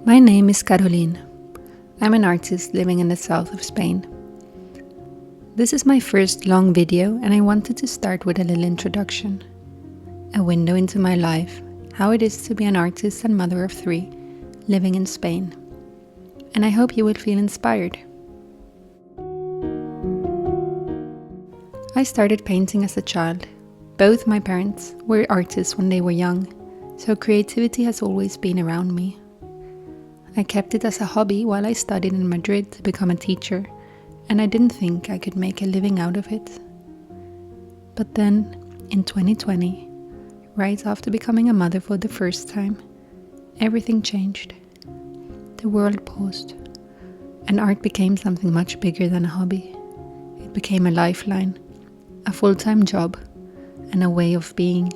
My name is Caroline. I'm an artist living in the south of Spain. This is my first long video and I wanted to start with a little introduction. A window into my life, how it is to be an artist and mother of 3, living in Spain. And I hope you will feel inspired. I started painting as a child. Both my parents were artists when they were young, so creativity has always been around me. I kept it as a hobby while I studied in Madrid to become a teacher, and I didn't think I could make a living out of it. But then, in 2020, right after becoming a mother for the first time, everything changed. The world paused, and art became something much bigger than a hobby. It became a lifeline, a full-time job, and a way of being.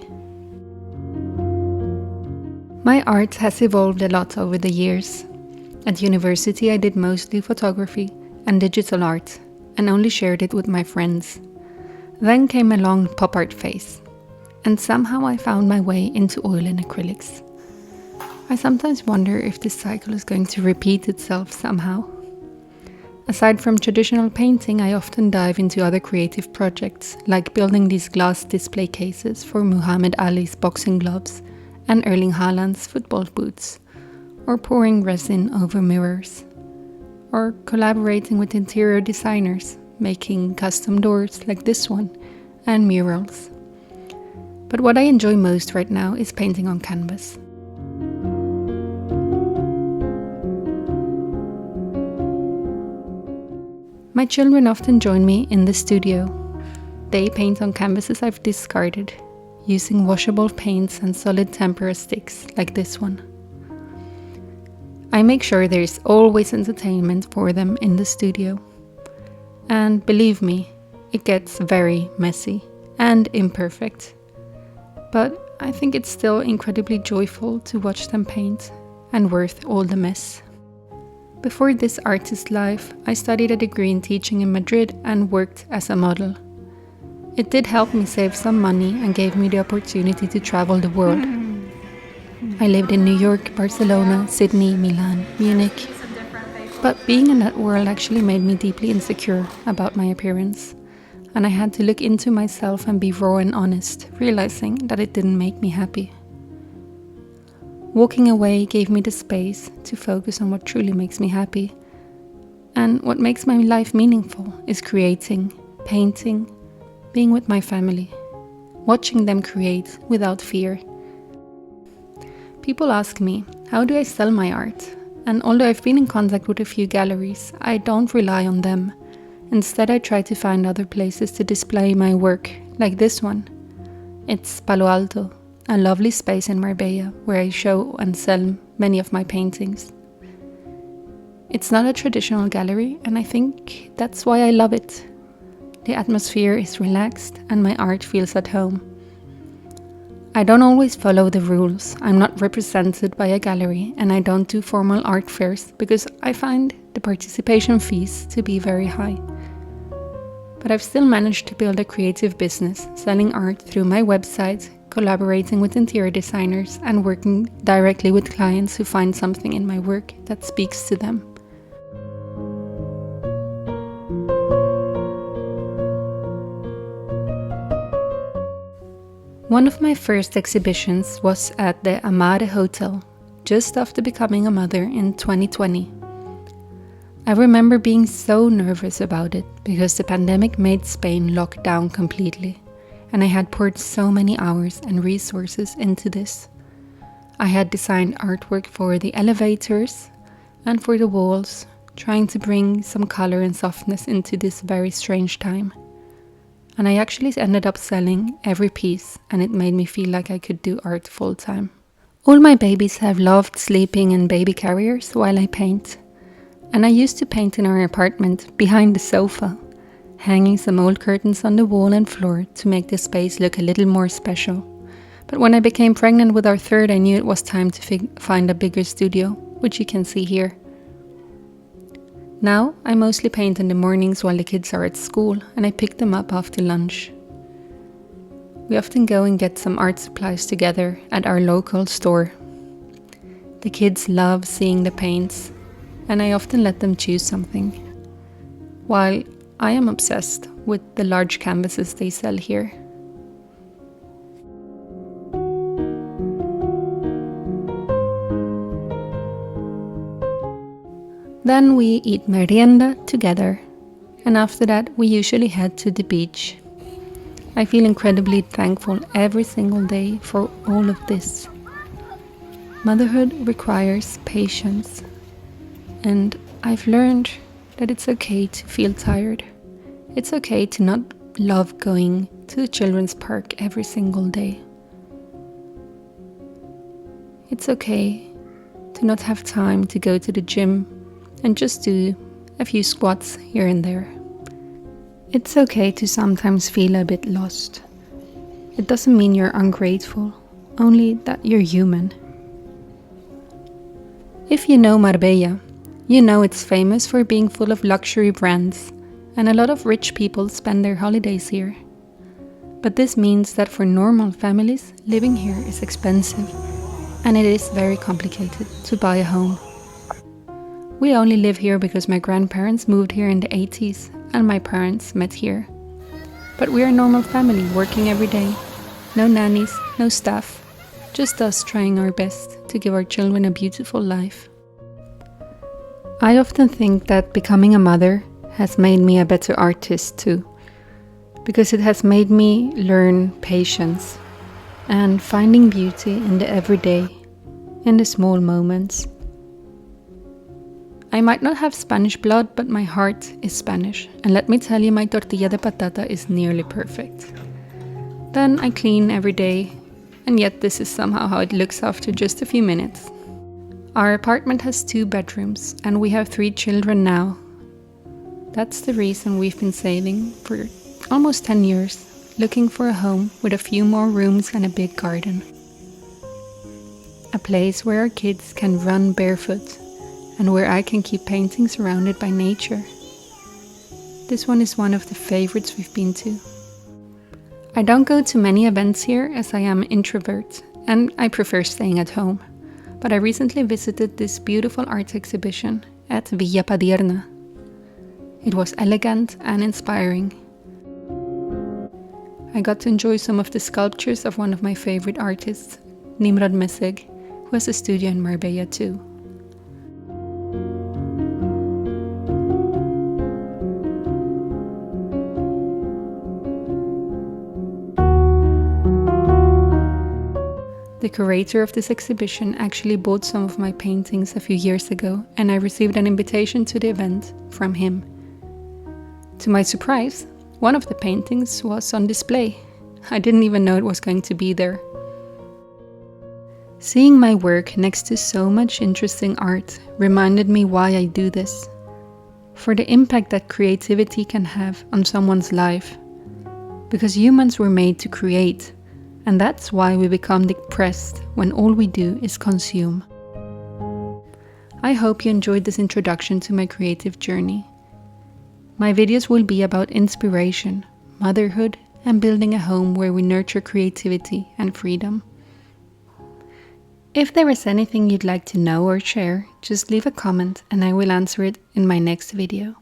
My art has evolved a lot over the years. At university I did mostly photography and digital art and only shared it with my friends. Then came a long pop art phase, and somehow I found my way into oil and acrylics. I sometimes wonder if this cycle is going to repeat itself somehow. Aside from traditional painting, I often dive into other creative projects, like building these glass display cases for Muhammad Ali's boxing gloves and Erling Haaland's football boots, or pouring resin over mirrors, or collaborating with interior designers, making custom doors like this one, and murals. But what I enjoy most right now is painting on canvas. My children often join me in the studio. They paint on canvases I've discarded, using washable paints and solid tempera sticks like this one. I make sure there is always entertainment for them in the studio. And believe me, it gets very messy and imperfect. But I think it's still incredibly joyful to watch them paint and worth all the mess. Before this artist life, I studied a degree in teaching in Madrid and worked as a model. It did help me save some money and gave me the opportunity to travel the world. I lived in New York, Barcelona, Sydney, Milan, Munich. But being in that world actually made me deeply insecure about my appearance. And I had to look into myself and be raw and honest, realizing that it didn't make me happy. Walking away gave me the space to focus on what truly makes me happy. And what makes my life meaningful is creating, painting, being with my family, watching them create without fear. People ask me, how do I sell my art? And although I've been in contact with a few galleries, I don't rely on them. Instead, I try to find other places to display my work, like this one. It's Palo Alto, a lovely space in Marbella where I show and sell many of my paintings. It's not a traditional gallery, and I think that's why I love it. The atmosphere is relaxed and my art feels at home. I don't always follow the rules. I'm not represented by a gallery and I don't do formal art fairs because I find the participation fees to be very high. But I've still managed to build a creative business, selling art through my website, collaborating with interior designers and working directly with clients who find something in my work that speaks to them. One of my first exhibitions was at the Amare Hotel, just after becoming a mother in 2020. I remember being so nervous about it because the pandemic made Spain lock down completely, and I had poured so many hours and resources into this. I had designed artwork for the elevators and for the walls, trying to bring some color and softness into this very strange time. And I actually ended up selling every piece, and it made me feel like I could do art full time. All my babies have loved sleeping in baby carriers while I paint. And I used to paint in our apartment behind the sofa, hanging some old curtains on the wall and floor to make the space look a little more special. But when I became pregnant with our third, I knew it was time to find a bigger studio, which you can see here. Now, I mostly paint in the mornings while the kids are at school, and I pick them up after lunch. We often go and get some art supplies together at our local store. The kids love seeing the paints, and I often let them choose something, while I am obsessed with the large canvases they sell here. Then we eat merienda together, and after that we usually head to the beach. I feel incredibly thankful every single day for all of this. Motherhood requires patience, and I've learned that it's okay to feel tired. It's okay to not love going to the children's park every single day. It's okay to not have time to go to the gym and just do a few squats here and there. It's okay to sometimes feel a bit lost. It doesn't mean you're ungrateful, only that you're human. If you know Marbella, you know it's famous for being full of luxury brands, and a lot of rich people spend their holidays here. But this means that for normal families, living here is expensive, and it is very complicated to buy a home. We only live here because my grandparents moved here in the 80s and my parents met here. But we're a normal family working every day. No nannies, no staff, just us trying our best to give our children a beautiful life. I often think that becoming a mother has made me a better artist too, because it has made me learn patience and finding beauty in the everyday, in the small moments. I might not have Spanish blood, but my heart is Spanish, and let me tell you, my tortilla de patata is nearly perfect. Then I clean every day, and yet this is somehow how it looks after just a few minutes. Our apartment has 2 bedrooms, and we have 3 children now. That's the reason we've been saving for almost 10 years, looking for a home with a few more rooms and a big garden. A place where our kids can run barefoot, and where I can keep painting surrounded by nature. This one is one of the favorites we've been to. I don't go to many events here as I am an introvert and I prefer staying at home, but I recently visited this beautiful art exhibition at Padierna. It was elegant and inspiring. I got to enjoy some of the sculptures of one of my favorite artists, Nimrod Meseg, who has a studio in Marbella too. The curator of this exhibition actually bought some of my paintings a few years ago, and I received an invitation to the event from him. To my surprise, one of the paintings was on display. I didn't even know it was going to be there. Seeing my work next to so much interesting art reminded me why I do this. For the impact that creativity can have on someone's life. Because humans were made to create. And that's why we become depressed when all we do is consume. I hope you enjoyed this introduction to my creative journey. My videos will be about inspiration, motherhood, and building a home where we nurture creativity and freedom. If there is anything you'd like to know or share, just leave a comment and I will answer it in my next video.